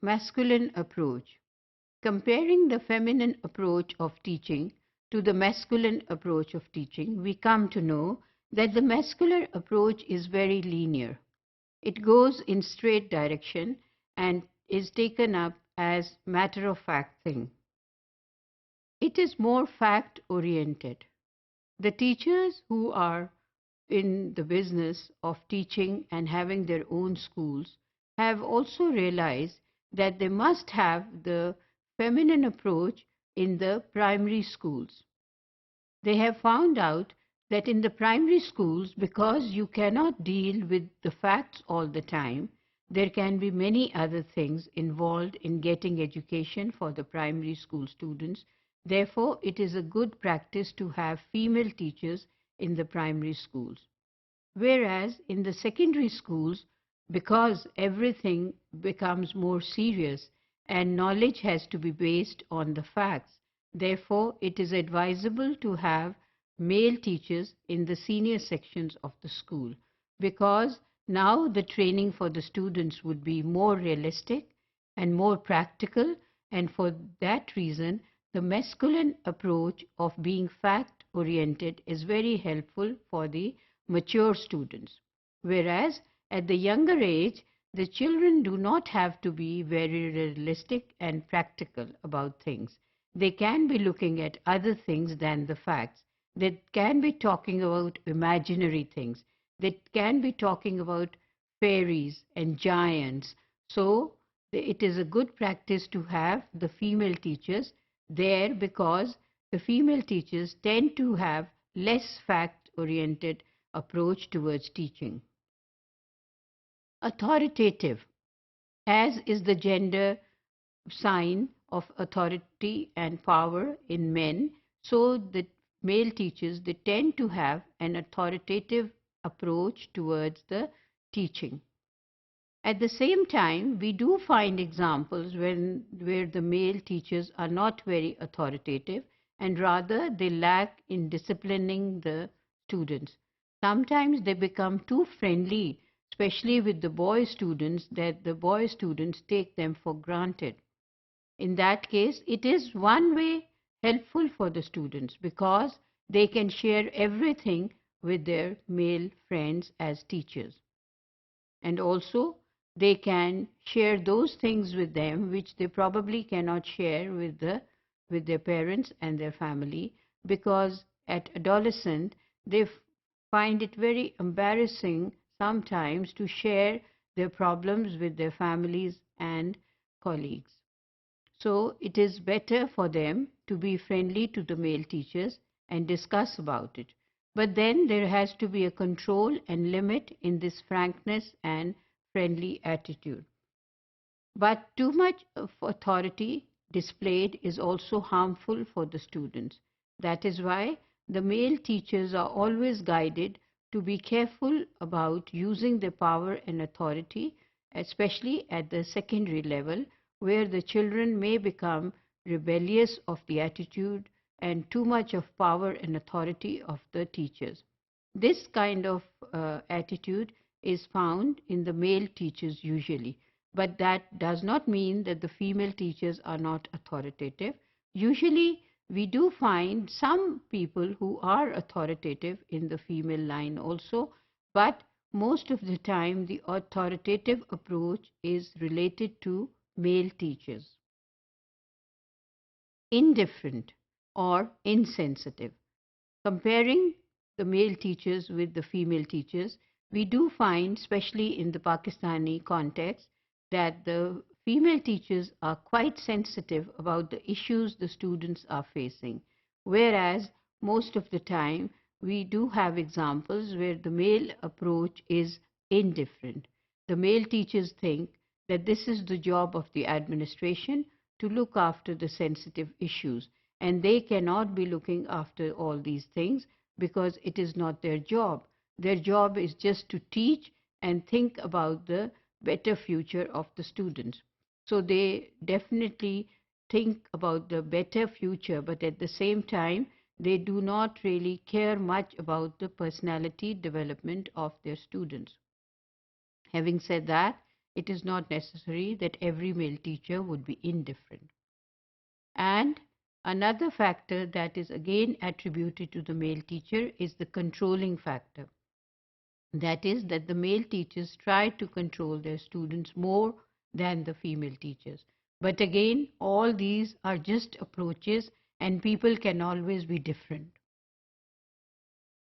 masculine approach. Comparing the feminine approach of teaching to the masculine approach of teaching, we come to know that the masculine approach is very linear. It goes in straight direction and is taken up as matter-of-fact thing. It is more fact-oriented. The teachers who are in the business of teaching and having their own schools have also realized that they must have the feminine approach in the primary schools. They have found out that in the primary schools, because you cannot deal with the facts all the time, there can be many other things involved in getting education for the primary school students. Therefore, it is a good practice to have female teachers in the primary schools. Whereas in the secondary schools, because everything becomes more serious and knowledge has to be based on the facts, therefore it is advisable to have male teachers in the senior sections of the school, because now the training for the students would be more realistic and more practical, and for that reason the masculine approach of being fact-oriented is very helpful for the mature students. Whereas at the younger age, the children do not have to be very realistic and practical about things. They can be looking at other things than the facts. They can be talking about imaginary things. They can be talking about fairies and giants. So it is a good practice to have the female teachers there, because the female teachers tend to have less fact-oriented approach towards teaching. Authoritative, as is the gender sign of authority and power in men, so the male teachers, they tend to have an authoritative approach towards the teaching. At the same time, we do find examples where the male teachers are not very authoritative and rather they lack in disciplining the students. Sometimes they become too friendly, especially with the boy students, that the boy students take them for granted. In that case, it is one way helpful for the students because they can share everything with their male friends as teachers. And also, they can share those things with them which they probably cannot share with their parents and their family, because at adolescent they find it very embarrassing sometimes to share their problems with their families and colleagues. So it is better for them to be friendly to the male teachers and discuss about it. But then there has to be a control and limit in this frankness and friendly attitude. But too much of authority displayed is also harmful for the students. That is why the male teachers are always guided to be careful about using their power and authority, especially at the secondary level, where the children may become rebellious of the attitude and too much of power and authority of the teachers. This kind of attitude is found in the male teachers usually, but that does not mean that the female teachers are not authoritative. Usually, we do find some people who are authoritative in the female line also, but most of the time the authoritative approach is related to male teachers. Indifferent or insensitive. Comparing the male teachers with the female teachers, we do find, especially in the Pakistani context, that the female teachers are quite sensitive about the issues the students are facing, whereas most of the time we do have examples where the male approach is indifferent. The male teachers think that this is the job of the administration to look after the sensitive issues, and they cannot be looking after all these things because it is not their job. Their job is just to teach and think about the better future of the students. So they definitely think about the better future, but at the same time, they do not really care much about the personality development of their students. Having said that, it is not necessary that every male teacher would be indifferent. And another factor that is again attributed to the male teacher is the controlling factor. That is, that the male teachers try to control their students more than the female teachers. But again, all these are just approaches and people can always be different.